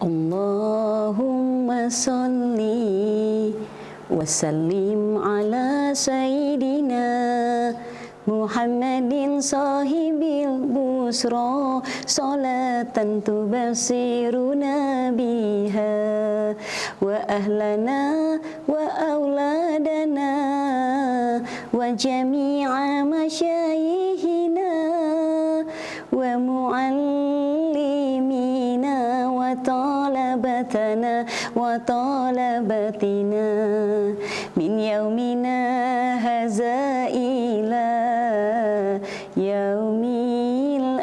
Allahumma salli wa sallim ala sayyidina Muhammadin sahibil busra salatan tubasiruna biha wa ahlana wa auladana wa jami'a masyayikhina wa muallimina wa talabatana wa talabatina min yaumina haza ila yaumil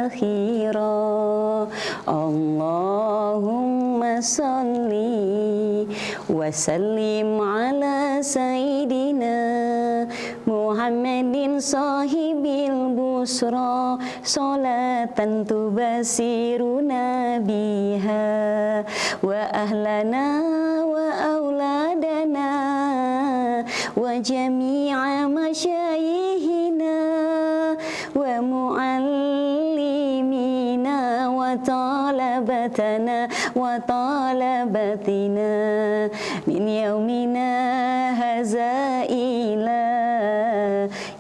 akhirah. Allahumma salli wa sallim ala sayyidina Muhammadin sahibil busra salatan tubasiruna biha wa ahlana wa auladana wa jami'a masyayikhina wa muallimina wa talabatana wa talabatina min yaumina haza ila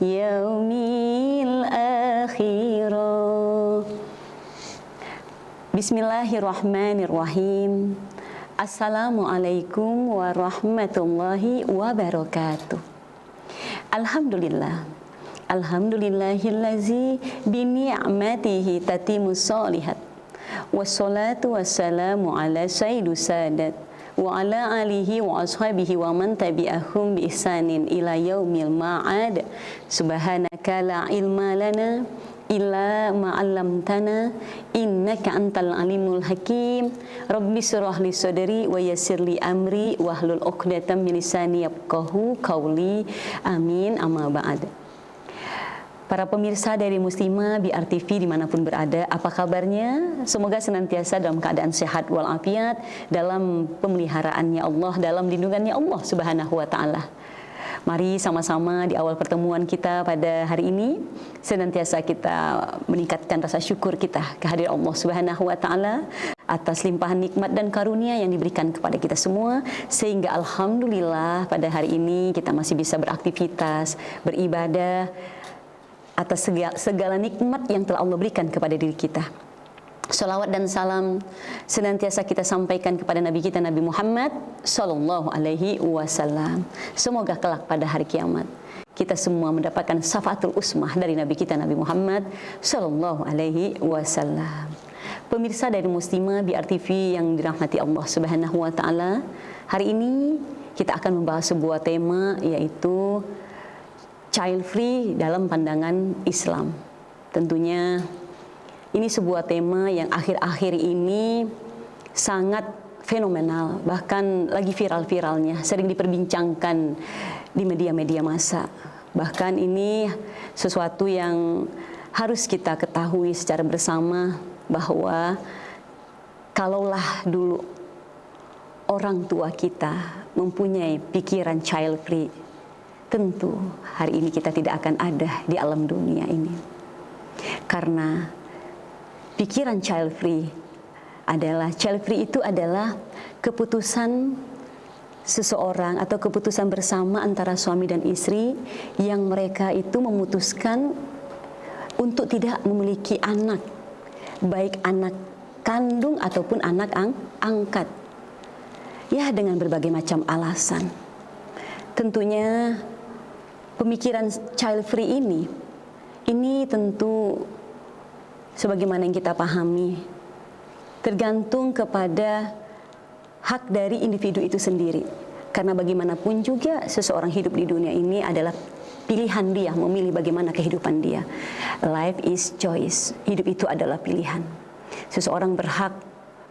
yaumil akhirah. Bismillahirrahmanirrahim. Assalamualaikum warahmatullahi wabarakatuh. Alhamdulillah. Alhamdulillahillazi bini'matihi tatimus solihat. Wassalatu wassalamu ala sayyidus sadat wa ala alihi wa ashabihi wa man tabi'ahum bi ihsanin ila yaumil ma'ad. Subhanaka la ilma lana illa ma 'allamtana innaka antal alimul hakim. Rabbi shrah li sadri wa yassir li amri wahlul 'uqdatam min lisani yafqahu qawli. Amin. Amma ba'd. Para pemirsa dari Muslimah BR TV dimanapun berada, apa kabarnya? Semoga senantiasa dalam keadaan sehat walafiat, dalam pemeliharaannya Allah, dalam lindungannya Allah Subhanahu wa Ta'ala. Mari sama-sama di awal pertemuan kita pada hari ini senantiasa kita meningkatkan rasa syukur kita kehadiran Allah Subhanahu wa Ta'ala atas limpahan nikmat dan karunia yang diberikan kepada kita semua, sehingga alhamdulillah pada hari ini kita masih bisa beraktivitas, beribadah atas segala nikmat yang telah Allah berikan kepada diri kita. Salawat dan salam senantiasa kita sampaikan kepada Nabi kita, Nabi Muhammad sallallahu alaihi wasallam. Semoga kelak pada hari kiamat kita semua mendapatkan syafaatul usmah dari Nabi kita, Nabi Muhammad sallallahu alaihi wasallam. Pemirsa dari Muslimah BR TV yang dirahmati Allah Subhanahu wa Ta'ala, hari ini kita akan membahas sebuah tema, yaitu child free dalam pandangan Islam. Tentunya ini sebuah tema yang akhir-akhir ini sangat fenomenal, bahkan lagi viral-viralnya, sering diperbincangkan di media-media massa. Bahkan ini sesuatu yang harus kita ketahui secara bersama, bahwa kalaulah dulu orang tua kita mempunyai pikiran child free, tentu hari ini kita tidak akan ada di alam dunia ini. Karena pikiran child free itu adalah keputusan seseorang atau keputusan bersama antara suami dan istri yang mereka itu memutuskan untuk tidak memiliki anak, baik anak kandung ataupun anak angkat. Ya, dengan berbagai macam alasan. Tentunya pemikiran child free ini tentu sebagaimana yang kita pahami tergantung kepada hak dari individu itu sendiri. Karena bagaimanapun juga seseorang hidup di dunia ini adalah pilihan dia, memilih bagaimana kehidupan dia. Life is choice. Hidup itu adalah pilihan. Seseorang berhak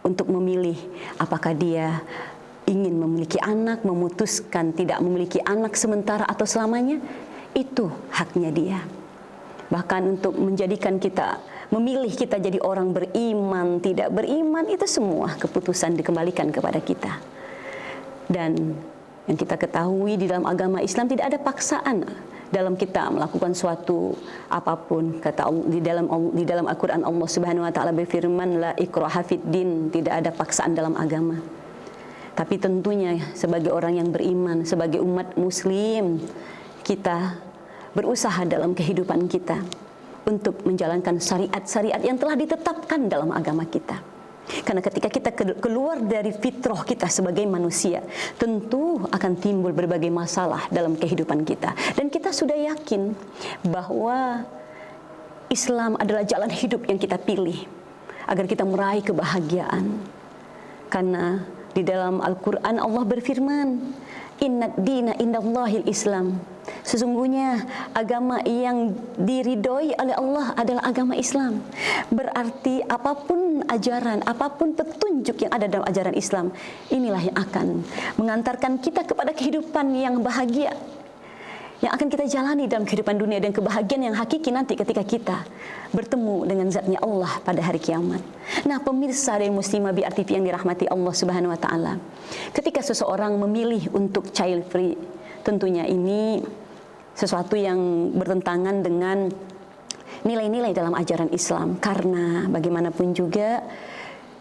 untuk memilih apakah dia ingin memiliki anak, memutuskan tidak memiliki anak sementara atau selamanya. Itu haknya dia. Bahkan untuk menjadikan kita, memilih kita jadi orang beriman, tidak beriman, itu semua keputusan dikembalikan kepada kita. Dan yang kita ketahui di dalam agama Islam tidak ada paksaan dalam kita melakukan suatu apapun. Kata Allah, di dalam Al-Qur'an Allah Subhanahu wa taala berfirman, la ikraha fid din, tidak ada paksaan dalam agama. Tapi tentunya sebagai orang yang beriman, sebagai umat muslim, kita berusaha dalam kehidupan kita untuk menjalankan syariat-syariat yang telah ditetapkan dalam agama kita. Karena ketika kita keluar dari fitrah kita sebagai manusia, tentu akan timbul berbagai masalah dalam kehidupan kita. Dan kita sudah yakin bahwa Islam adalah jalan hidup yang kita pilih agar kita meraih kebahagiaan. Karena di dalam Al-Quran Allah berfirman, Innad dina indallahil Islam. Sesungguhnya agama yang diridhoi oleh Allah adalah agama Islam. Berarti apapun ajaran, apapun petunjuk yang ada dalam ajaran Islam, inilah yang akan mengantarkan kita kepada kehidupan yang bahagia, yang akan kita jalani dalam kehidupan dunia, dan kebahagiaan yang hakiki nanti ketika kita bertemu dengan zatnya Allah pada hari kiamat. Nah, pemirsa dan muslimah BRTV yang dirahmati Allah Subhanahu wa taala, ketika seseorang memilih untuk child free, tentunya ini sesuatu yang bertentangan dengan nilai-nilai dalam ajaran Islam. Karena bagaimanapun juga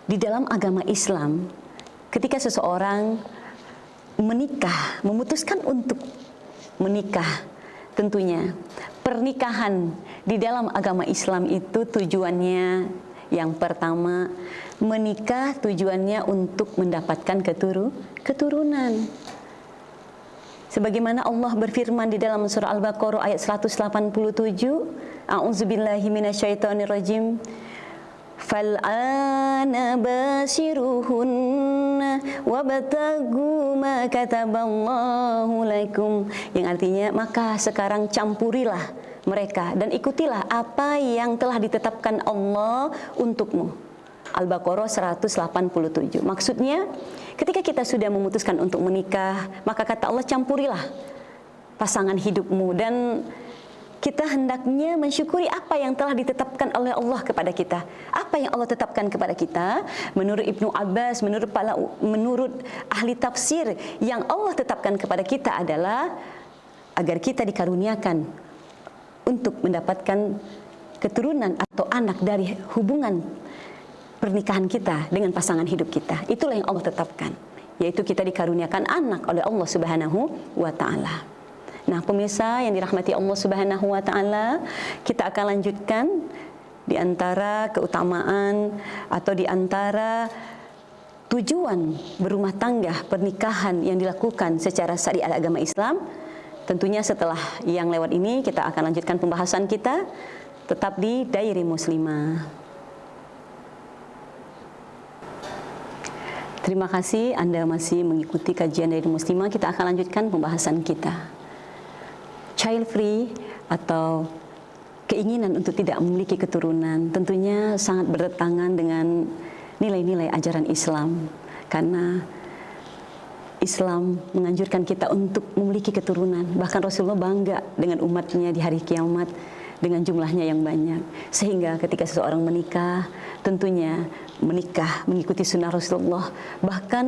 di dalam agama Islam, ketika seseorang menikah, memutuskan untuk menikah, tentunya pernikahan di dalam agama Islam itu tujuannya yang pertama, menikah tujuannya untuk mendapatkan keturunan. Sebagaimana Allah berfirman di dalam surah Al-Baqarah ayat 187, A'udzubillahi minasyaitonirrajim. Fal'ana basiruhunna wabtagu ma kataballahu lakum, yang artinya maka sekarang campurilah mereka dan ikutilah apa yang telah ditetapkan Allah untukmu. Al-Baqarah 187. Maksudnya ketika kita sudah memutuskan untuk menikah, maka kata Allah, campurilah pasangan hidupmu, dan kita hendaknya mensyukuri apa yang telah ditetapkan oleh Allah kepada kita. Apa yang Allah tetapkan kepada kita? Menurut Ibnu Abbas, menurut ahli tafsir, yang Allah tetapkan kepada kita adalah agar kita dikaruniakan untuk mendapatkan keturunan atau anak dari hubungan pernikahan kita dengan pasangan hidup kita. Itulah yang Allah tetapkan, yaitu kita dikaruniakan anak oleh Allah Subhanahu wa taala. Nah, pemirsa yang dirahmati Allah Subhanahu wa taala, kita akan lanjutkan di antara keutamaan atau di antara tujuan berumah tangga, pernikahan yang dilakukan secara syariat agama Islam. Tentunya setelah yang lewat ini kita akan lanjutkan pembahasan kita, tetap di Diary Muslimah. Terima kasih Anda masih mengikuti kajian Diary Muslimah. Kita akan lanjutkan pembahasan kita. Child free atau keinginan untuk tidak memiliki keturunan tentunya sangat bertentangan dengan nilai-nilai ajaran Islam, karena Islam menganjurkan kita untuk memiliki keturunan. Bahkan Rasulullah bangga dengan umatnya di hari kiamat dengan jumlahnya yang banyak, sehingga ketika seseorang menikah, tentunya menikah mengikuti sunnah Rasulullah. Bahkan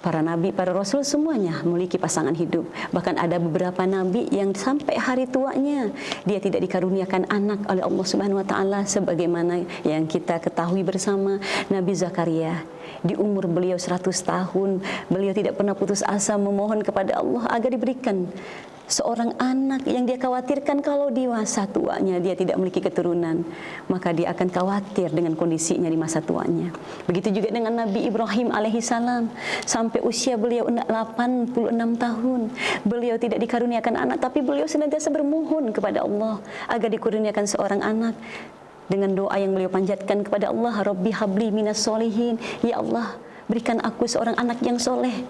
para nabi, para rasul semuanya memiliki pasangan hidup. Bahkan ada beberapa nabi yang sampai hari tuanya dia tidak dikaruniakan anak oleh Allah Subhanahu wa taala, sebagaimana yang kita ketahui bersama Nabi Zakaria. Di umur beliau 100 tahun, beliau tidak pernah putus asa memohon kepada Allah agar diberikan seorang anak yang dia khawatirkan kalau di masa tuanya dia tidak memiliki keturunan, maka dia akan khawatir dengan kondisinya di masa tuanya. Begitu juga dengan Nabi Ibrahim alaihissalam, sampai usia beliau 86 tahun, beliau tidak dikaruniakan anak, tapi beliau senantiasa bermohon kepada Allah agar dikaruniakan seorang anak. Dengan doa yang beliau panjatkan kepada Allah, Rabbi habli minas solihin, ya Allah berikan aku seorang anak yang soleh.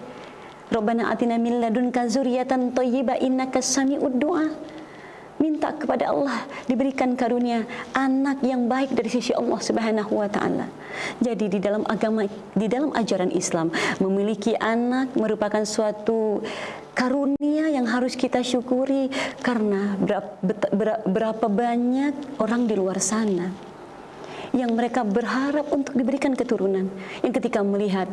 Rabbana atina min ladunka dzurriyyatan thayyibah innaka sami'ud du'a. Minta kepada Allah diberikan karunia anak yang baik dari sisi Allah Subhanahu wa taala. Jadi di dalam agama, di dalam ajaran Islam, memiliki anak merupakan suatu karunia yang harus kita syukuri, karena berapa banyak orang di luar sana yang mereka berharap untuk diberikan keturunan, yang ketika melihat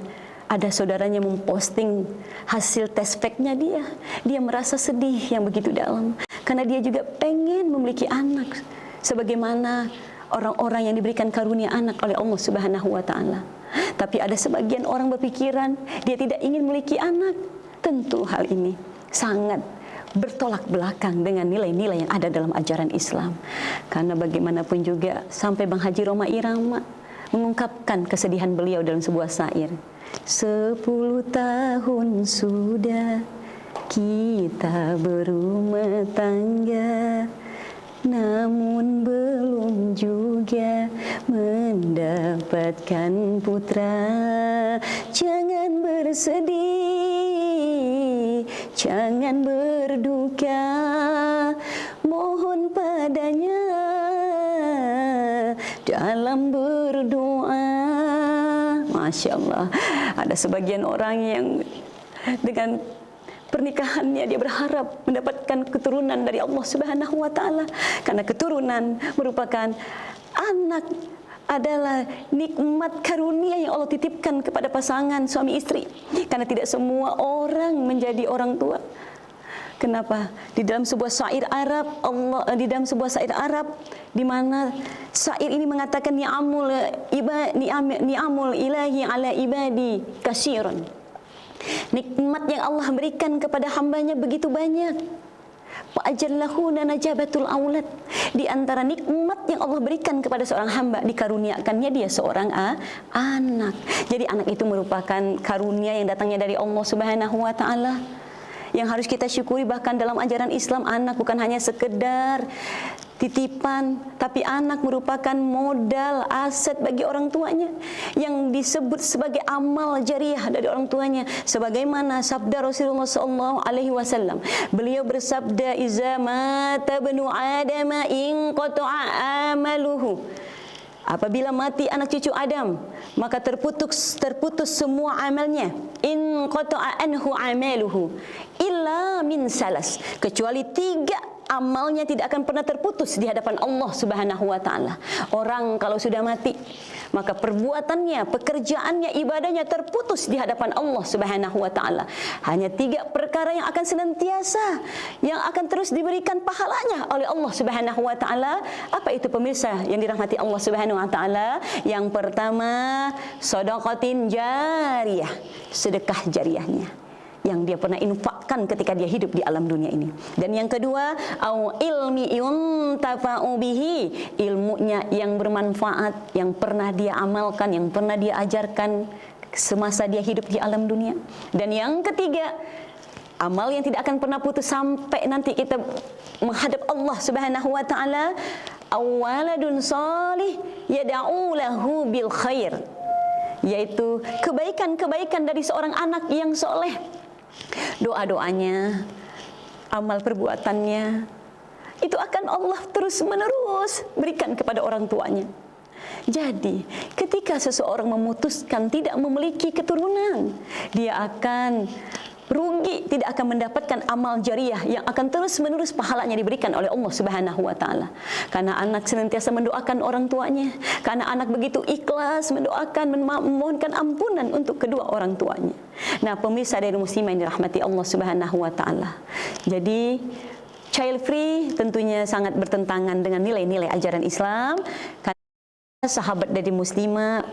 ada saudaranya memposting hasil tes packnya dia merasa sedih yang begitu dalam, karena dia juga pengen memiliki anak sebagaimana orang-orang yang diberikan karunia anak oleh Allah Subhanahu wa taala. Tapi ada sebagian orang berpikiran dia tidak ingin memiliki anak. Tentu hal ini sangat bertolak belakang dengan nilai-nilai yang ada dalam ajaran Islam. Karena bagaimanapun juga sampai Bang Haji Roma Irama mengungkapkan kesedihan beliau dalam sebuah syair. 10 tahun sudah kita berumah tangga, namun belum juga mendapatkan putra. Jangan bersedih, jangan berduka, mohon padanya dalam berdoa. Masya Allah, ada sebagian orang yang dengan pernikahannya dia berharap mendapatkan keturunan dari Allah Subhanahu wa taala, karena keturunan merupakan anak adalah nikmat karunia yang Allah titipkan kepada pasangan suami istri, karena tidak semua orang menjadi orang tua. Kenapa? Di dalam sebuah syair Arab, di mana syair ini mengatakan ni'amul ilahi ala ibadi katsiran. Nikmat yang Allah berikan kepada hambanya begitu banyak. Fa'ajallahuna najabatul aulad. Di antara nikmat yang Allah berikan kepada seorang hamba, dikaruniakannya dia seorang anak. Jadi anak itu merupakan karunia yang datangnya dari Allah Subhanahu wa taala, yang harus kita syukuri. Bahkan dalam ajaran Islam, anak bukan hanya sekedar titipan, tapi anak merupakan modal, aset bagi orang tuanya yang disebut sebagai amal jariah dari orang tuanya. Sebagaimana sabda Rasulullah SAW, beliau bersabda, "Iza mata bnu Adama in qata'a amaluhu." Apabila mati anak cucu Adam, maka terputus semua amalnya. In qata'a anhu amaluhu illa min salas, kecuali 3 amalnya tidak akan pernah terputus di hadapan Allah Subhanahu wa taala. Orang kalau sudah mati, maka perbuatannya, pekerjaannya, ibadahnya terputus di hadapan Allah Subhanahu wa taala. Hanya 3 perkara yang akan senantiasa, yang akan terus diberikan pahalanya oleh Allah Subhanahu wa taala. Apa itu pemirsa yang dirahmati Allah Subhanahu wa taala? Yang pertama, shadaqatin jariyah, sedekah jariahnya yang dia pernah infakkan ketika dia hidup di alam dunia ini. Dan yang kedua, au ilmi yuntafa'u bihi, ilmunya yang bermanfaat, yang pernah dia amalkan, yang pernah dia ajarkan semasa dia hidup di alam dunia. Dan yang ketiga, amal yang tidak akan pernah putus sampai nanti kita menghadap Allah Subhanahu wa taala, awaladun salih yad'u lahu bil khair, yaitu kebaikan-kebaikan dari seorang anak yang soleh. Doa-doanya, amal perbuatannya, itu akan Allah terus-menerus berikan kepada orang tuanya. Jadi, ketika seseorang memutuskan tidak memiliki keturunan, dia akan rugi, tidak akan mendapatkan amal jariah yang akan terus-menerus pahalanya diberikan oleh Allah Subhanahu wa taala. Karena anak senantiasa mendoakan orang tuanya, karena anak begitu ikhlas mendoakan, memohonkan ampunan untuk kedua orang tuanya. Nah, pemirsa dari muslimah yang dirahmati Allah Subhanahu wa taala. Jadi, child free tentunya sangat bertentangan dengan nilai-nilai ajaran Islam. Karena sahabat dari muslimah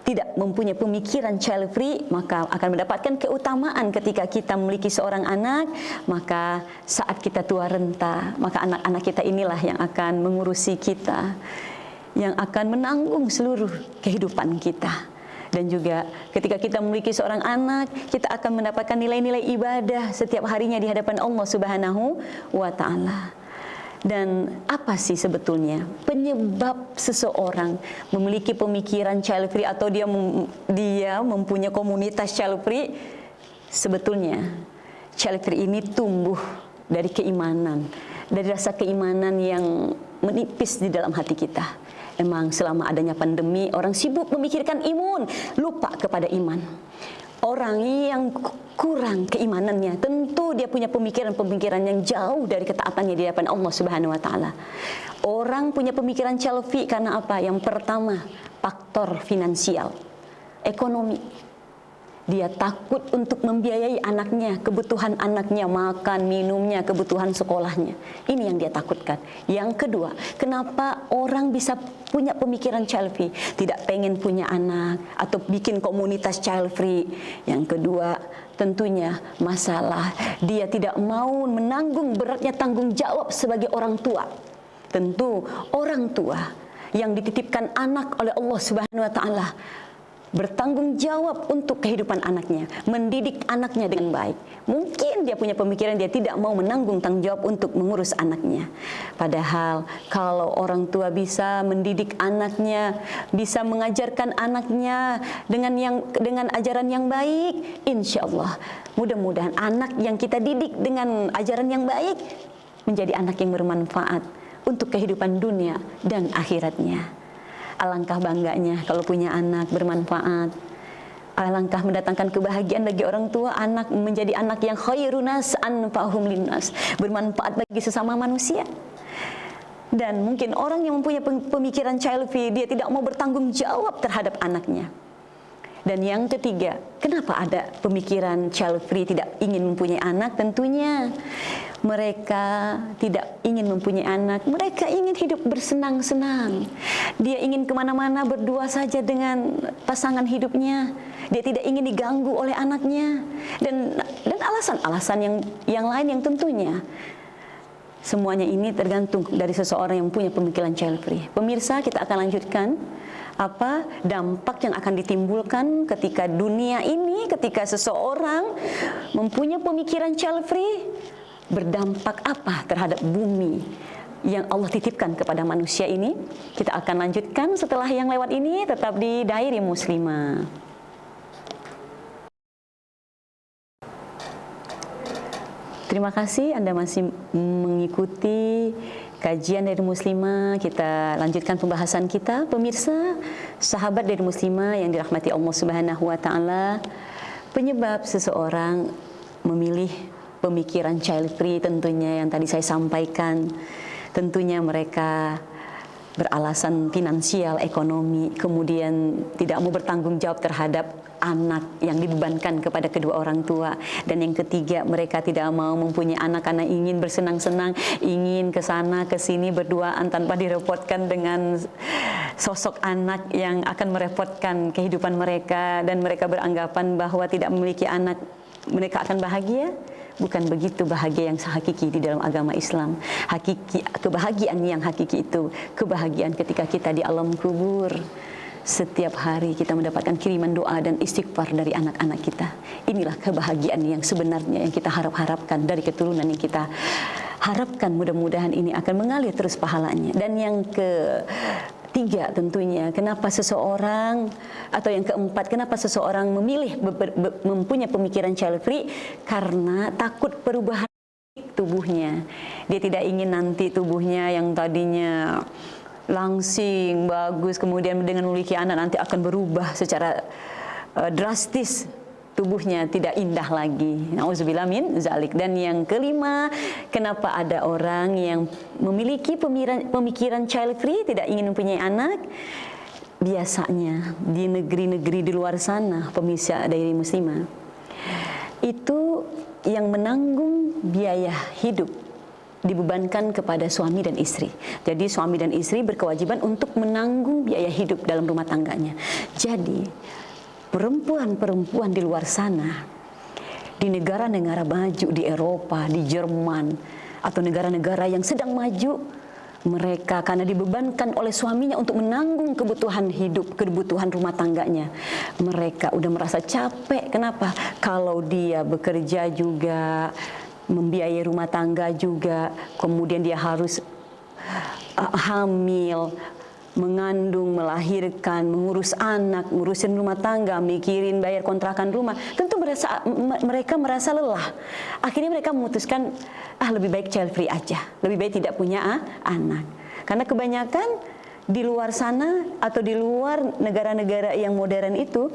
tidak mempunyai pemikiran child free, maka akan mendapatkan keutamaan ketika kita memiliki seorang anak. Maka saat kita tua renta, maka anak-anak kita inilah yang akan mengurusi kita, yang akan menanggung seluruh kehidupan kita. Dan juga ketika kita memiliki seorang anak, kita akan mendapatkan nilai-nilai ibadah setiap harinya di hadapan Allah Subhanahu wa taala. Dan apa sih sebetulnya penyebab seseorang memiliki pemikiran child free atau dia mempunyai komunitas child free? Sebetulnya child free ini tumbuh dari keimanan, dari rasa keimanan yang menipis di dalam hati kita. Emang selama adanya pandemi, orang sibuk memikirkan imun, lupa kepada iman. Orang yang kurang keimanannya, tentu dia punya pemikiran-pemikiran yang jauh dari ketaatannya di hadapan Allah Subhanahu wa taala. Orang punya pemikiran child free karena apa? Yang pertama, faktor finansial, ekonomi. Dia takut untuk membiayai anaknya, kebutuhan anaknya, makan, minumnya, kebutuhan sekolahnya. Ini yang dia takutkan. Yang kedua, kenapa orang bisa punya pemikiran child free? Tidak pengen punya anak atau bikin komunitas child free. Yang kedua, tentunya masalah dia tidak mau menanggung beratnya tanggung jawab sebagai orang tua. Tentu orang tua yang dititipkan anak oleh Allah Subhanahu wa taala bertanggung jawab untuk kehidupan anaknya, mendidik anaknya dengan baik. Mungkin dia punya pemikiran dia tidak mau menanggung tanggung jawab untuk mengurus anaknya. Padahal kalau orang tua bisa mendidik anaknya, bisa mengajarkan anaknya dengan ajaran yang baik, insya Allah mudah-mudahan anak yang kita didik dengan ajaran yang baik menjadi anak yang bermanfaat untuk kehidupan dunia dan akhiratnya. Alangkah bangganya kalau punya anak bermanfaat. Alangkah mendatangkan kebahagiaan bagi orang tua, anak menjadi anak yang khairunas anfa'uhum linnas, bermanfaat bagi sesama manusia. Dan mungkin orang yang mempunyai pemikiran child free, dia tidak mau bertanggung jawab terhadap anaknya. Dan yang ketiga, kenapa ada pemikiran child free tidak ingin mempunyai anak? Tentunya mereka tidak ingin mempunyai anak, mereka ingin hidup bersenang-senang. Dia ingin kemana-mana berdua saja dengan pasangan hidupnya. Dia tidak ingin diganggu oleh anaknya. Dan alasan-alasan yang lain yang tentunya semuanya ini tergantung dari seseorang yang punya pemikiran child free. Pemirsa, kita akan lanjutkan apa dampak yang akan ditimbulkan ketika dunia ini, ketika seseorang mempunyai pemikiran child free, berdampak apa terhadap bumi yang Allah titipkan kepada manusia ini. Kita akan lanjutkan setelah yang lewat ini, tetap di Diary Muslimah. Terima kasih Anda masih mengikuti kajian dari Muslimah. Kita lanjutkan pembahasan kita. Pemirsa, sahabat dari Muslimah yang dirahmati Allah Subhanahu wa taala, penyebab seseorang memilih pemikiran child free tentunya yang tadi saya sampaikan, tentunya mereka beralasan finansial, ekonomi, kemudian tidak mau bertanggung jawab terhadap anak yang dibebankan kepada kedua orang tua. Dan yang ketiga, mereka tidak mau mempunyai anak karena ingin bersenang-senang, ingin ke sana ke sini berduaan tanpa direpotkan dengan sosok anak yang akan merepotkan kehidupan mereka, dan mereka beranggapan bahwa tidak memiliki anak mereka akan bahagia. Bukan begitu bahagia yang hakiki di dalam agama Islam. Kebahagiaan yang hakiki itu kebahagiaan ketika kita di alam kubur. Setiap hari kita mendapatkan kiriman doa dan istighfar dari anak-anak kita. Inilah kebahagiaan yang sebenarnya yang kita harapkan dari keturunan yang kita harapkan. Mudah-mudahan ini akan mengalir terus pahalanya. Dan yang ketiga tentunya, kenapa seseorang, atau yang keempat, kenapa seseorang memilih mempunyai pemikiran child free? Karena takut perubahan tubuhnya. Dia tidak ingin nanti tubuhnya yang tadinya langsing, bagus, kemudian dengan memiliki anak nanti akan berubah secara drastis. Tubuhnya tidak indah lagi. Nauzubillah min zalik. Dan yang kelima, kenapa ada orang yang memiliki pemikiran child free, tidak ingin mempunyai anak? Biasanya di negeri-negeri di luar sana, pemirsa dari Muslimah, itu yang menanggung biaya hidup dibebankan kepada suami dan istri. Jadi suami dan istri berkewajiban untuk menanggung biaya hidup dalam rumah tangganya. Jadi perempuan-perempuan di luar sana, di negara-negara maju, di Eropa, di Jerman, atau negara-negara yang sedang maju, mereka karena dibebankan oleh suaminya untuk menanggung kebutuhan hidup, kebutuhan rumah tangganya, mereka udah merasa capek. Kenapa? Kalau dia bekerja juga, membiayai rumah tangga juga, kemudian dia harus hamil, mengandung, melahirkan, mengurus anak, ngurusin rumah tangga, mikirin bayar kontrakan rumah, tentu mereka merasa lelah. Akhirnya mereka memutuskan, lebih baik child free aja, lebih baik tidak punya anak. Karena kebanyakan di luar sana atau di luar negara-negara yang modern itu,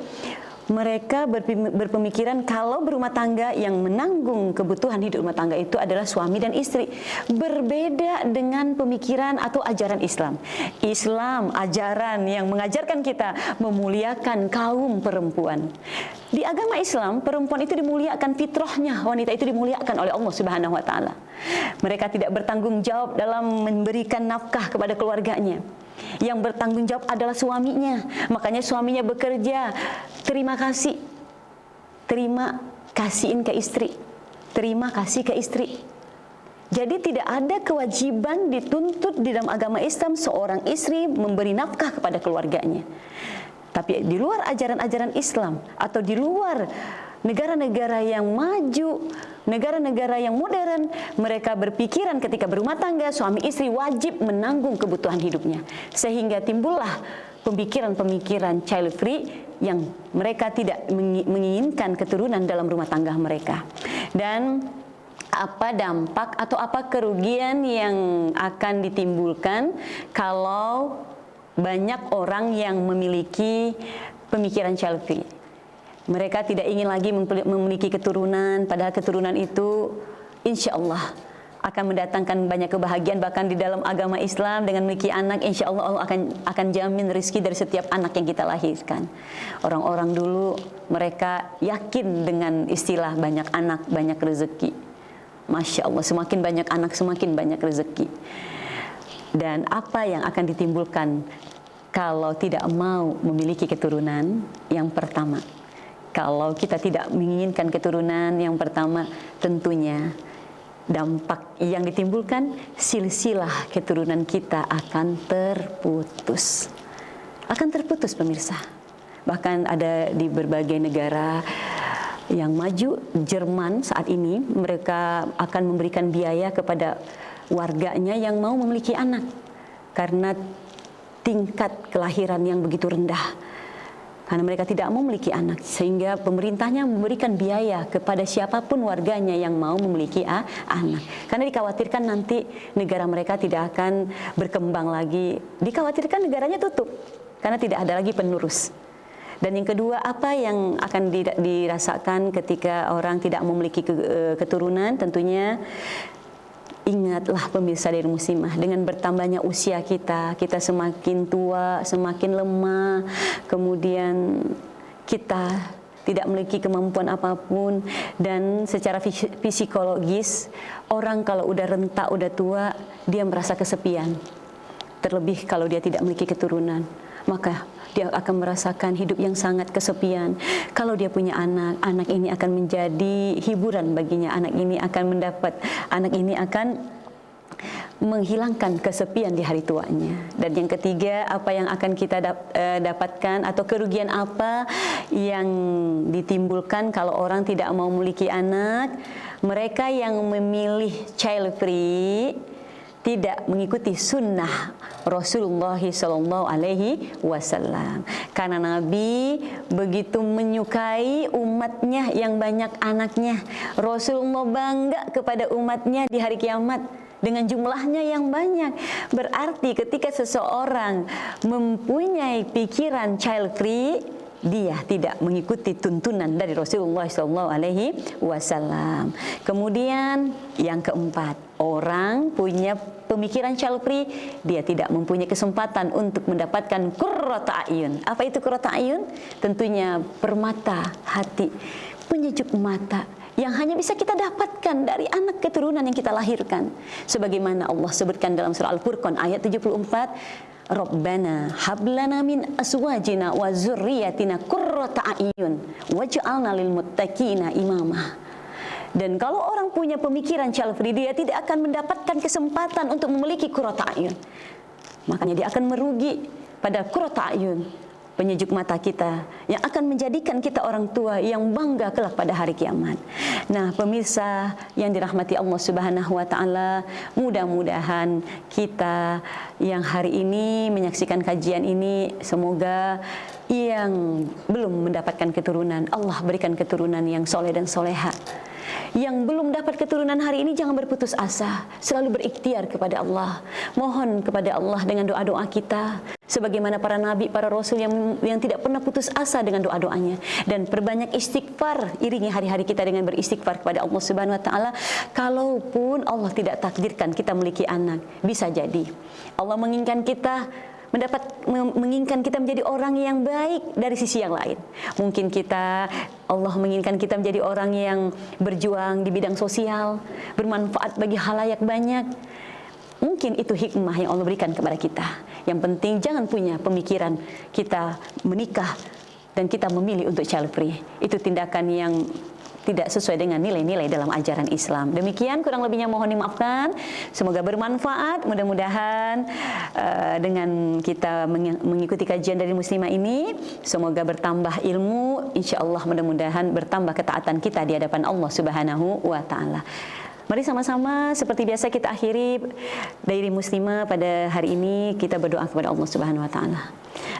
mereka berpemikiran kalau berumah tangga yang menanggung kebutuhan hidup rumah tangga itu adalah suami dan istri. Berbeda dengan pemikiran atau ajaran Islam. Islam, ajaran yang mengajarkan kita memuliakan kaum perempuan. Di agama Islam, perempuan itu dimuliakan, fitrahnya wanita itu dimuliakan oleh Allah Subhanahu wa taala. Mereka tidak bertanggung jawab dalam memberikan nafkah kepada keluarganya. Yang bertanggung jawab adalah suaminya. Makanya suaminya bekerja, terima kasih. Terima kasihin ke istri. Terima kasih ke istri. Jadi tidak ada kewajiban dituntut di dalam agama Islam seorang istri memberi nafkah kepada keluarganya. Tapi di luar ajaran-ajaran Islam atau di luar negara-negara yang maju, negara-negara yang modern, mereka berpikiran ketika berumah tangga suami istri wajib menanggung kebutuhan hidupnya. Sehingga timbullah pemikiran-pemikiran child free yang mereka tidak menginginkan keturunan dalam rumah tangga mereka. Dan apa dampak atau apa kerugian yang akan ditimbulkan kalau banyak orang yang memiliki pemikiran child free. Mereka tidak ingin lagi memiliki keturunan, padahal keturunan itu insya Allah akan mendatangkan banyak kebahagiaan. Bahkan di dalam agama Islam dengan memiliki anak, insya Allah Allah akan jamin rezeki dari setiap anak yang kita lahirkan. Orang-orang dulu mereka yakin dengan istilah banyak anak, banyak rezeki. Masya Allah, semakin banyak anak, semakin banyak rezeki. Dan apa yang akan ditimbulkan kalau tidak mau memiliki keturunan? Yang pertama, kalau kita tidak menginginkan keturunan, yang pertama tentunya dampak yang ditimbulkan, silsilah keturunan kita akan terputus. Akan terputus, pemirsa. Bahkan ada di berbagai negara yang maju, Jerman saat ini, mereka akan memberikan biaya kepada warganya yang mau memiliki anak karena tingkat kelahiran yang begitu rendah. Karena mereka tidak mau memiliki anak, sehingga pemerintahnya memberikan biaya kepada siapapun warganya yang mau memiliki anak. Karena dikhawatirkan nanti negara mereka tidak akan berkembang lagi. Dikhawatirkan negaranya tutup karena tidak ada lagi penerus. Dan yang kedua, apa yang akan dirasakan ketika orang tidak memiliki keturunan? Tentunya ingatlah pemirsa dari muslimah, dengan bertambahnya usia kita semakin tua, semakin lemah, kemudian kita tidak memiliki kemampuan apapun, dan secara psikologis orang kalau udah renta, udah tua, dia merasa kesepian. Terlebih kalau dia tidak memiliki keturunan, maka dia akan merasakan hidup yang sangat kesepian. Kalau dia punya anak, anak ini akan menjadi hiburan baginya. Anak ini akan menghilangkan kesepian di hari tuanya. Dan yang ketiga, apa yang akan kita dapatkan atau kerugian apa yang ditimbulkan kalau orang tidak mau memiliki anak? Mereka yang memilih child free tidak mengikuti sunnah Rasulullah SAW. Karena Nabi begitu menyukai umatnya yang banyak anaknya. Rasulullah bangga kepada umatnya di hari kiamat dengan jumlahnya yang banyak. Berarti ketika seseorang mempunyai pikiran child free, dia tidak mengikuti tuntunan dari Rasulullah SAW. Kemudian yang keempat, orang punya pemikiran child free, dia tidak mempunyai kesempatan untuk mendapatkan qurrata a'yun. Apa itu qurrata a'yun? Tentunya permata hati, penyejuk mata yang hanya bisa kita dapatkan dari anak keturunan yang kita lahirkan. Sebagaimana Allah sebutkan dalam surah Al-Furqan ayat 74, Rabbana hablana min aswajina wa zurriyatina qurrata a'yun waj'alna lil muttaqina imama. Dan kalau orang punya pemikiran child free, dia tidak akan mendapatkan kesempatan untuk memiliki qurrata a'yun. Makanya dia akan merugi pada qurrata a'yun, penyejuk mata kita yang akan menjadikan kita orang tua yang bangga kelak pada hari kiamat. Nah, pemirsa yang dirahmati Allah Subhanahu wa taala, mudah-mudahan kita yang hari ini menyaksikan kajian ini, semoga yang belum mendapatkan keturunan, Allah berikan keturunan yang soleh dan soleha. Yang belum dapat keturunan hari ini, jangan berputus asa, selalu berikhtiar kepada Allah, mohon kepada Allah dengan doa-doa kita, sebagaimana para nabi, para rasul yang tidak pernah putus asa dengan doa-doanya. Dan perbanyak istighfar, iringi hari-hari kita dengan beristighfar kepada Allah Subhanahu wa taala. Kalaupun Allah tidak takdirkan kita memiliki anak, bisa jadi Allah menginginkan kita menginginkan kita menjadi orang yang baik dari sisi yang lain. Mungkin Allah menginginkan kita menjadi orang yang berjuang di bidang sosial, bermanfaat bagi khalayak banyak. Mungkin itu hikmah yang Allah berikan kepada kita. Yang penting jangan punya pemikiran kita menikah dan kita memilih untuk child free. Itu tindakan yang tidak sesuai dengan nilai-nilai dalam ajaran Islam. Demikian kurang lebihnya mohon dimaafkan. Semoga bermanfaat. Mudah-mudahan dengan kita mengikuti kajian dari Muslimah ini, semoga bertambah ilmu. Insya Allah mudah-mudahan bertambah ketaatan kita di hadapan Allah Subhanahu wa Ta'ala. Mari sama-sama seperti biasa kita akhiri Diary Muslimah pada hari ini, kita berdoa kepada Allah Subhanahu wa Ta'ala.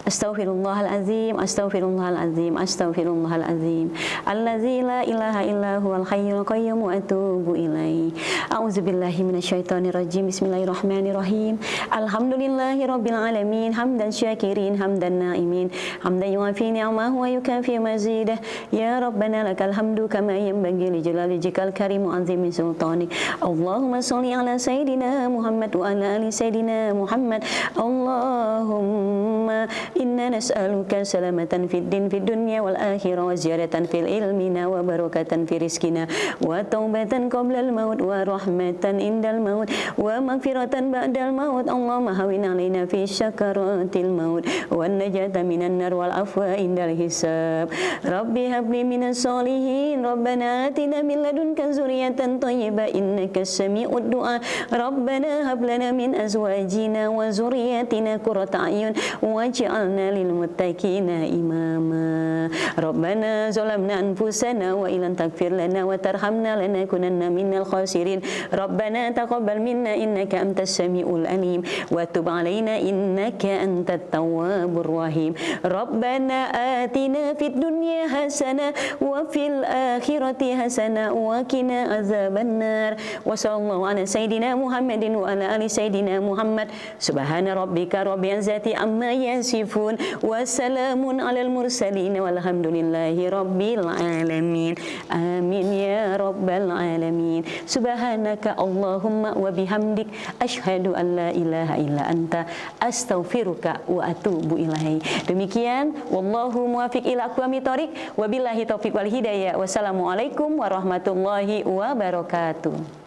Astaghfirullahalazim, astaghfirullahalazim, astaghfirullahalazim. Allazi la ilaha illa huwal hayyul qayyum wa atubu ilaihi. A'udzubillahi minasyaitonir rajim. Bismillahirrahmanirrahim. Alhamdulillahi rabbil alamin, hamdan syakirin, hamdan naimin, hamdan yuafi ni'amahu wa yukafi mazidah. Ya Rabbana lakal hamdu kama yanbaghi li jalali wajhikal karim wa azimi sultanik. Allahumma shalli ala sayidina Muhammad wa ala ali sayidina Muhammad. Allahumma inna nas'aluka salamatan fid din fid dunya wal akhirah wa ziyadatan fil ilmina wa barakatan fi rizkina wa taubatan qabla al maut wa rahmatan indal maut wa maghfiratan ba'dal maut. Allahumma hawin alaina fi syakaratil maut wa najata minan nar wal afwa indal hisab. Rabbi habli minas solihin, Rabbana atina min ladunka zurriyatan thayyibah innaka sami'ud du'a. Rabbana hab lana min azwajina wa zurriyyatina qurrata a'yun waj'alna lil muttaqina imama. Rabbana zalamna anfusana wa illam taghfir lana wa tarhamna lanakunanna minal khasirin. Rabbana taqabbal minna innaka antas samiul alim wa tub alaina innaka antat tawwabur rahim. Rabbana atina fid dunya hasanah wa fil akhirati hasanah wa qina azabannar. Wa sallallahu ala sayidina Muhammadin wa ala ali sayidina Muhammad. Subhana rabbika rabbil izzati amma yasifun wa salamun alal mursalin walhamdulillahi rabbil alamin. Amin ya rabbal alamin. Subhanaka Allahumma wa bihamdik asyhadu an la ilaha illa anta astaghfiruka wa atubu ilaih. Demikian, wallahu muwaffiq ila aqwamit thoriq, wabillahi taufiq wal hidayah. Wassalamualaikum warahmatullahi wabarakatuh.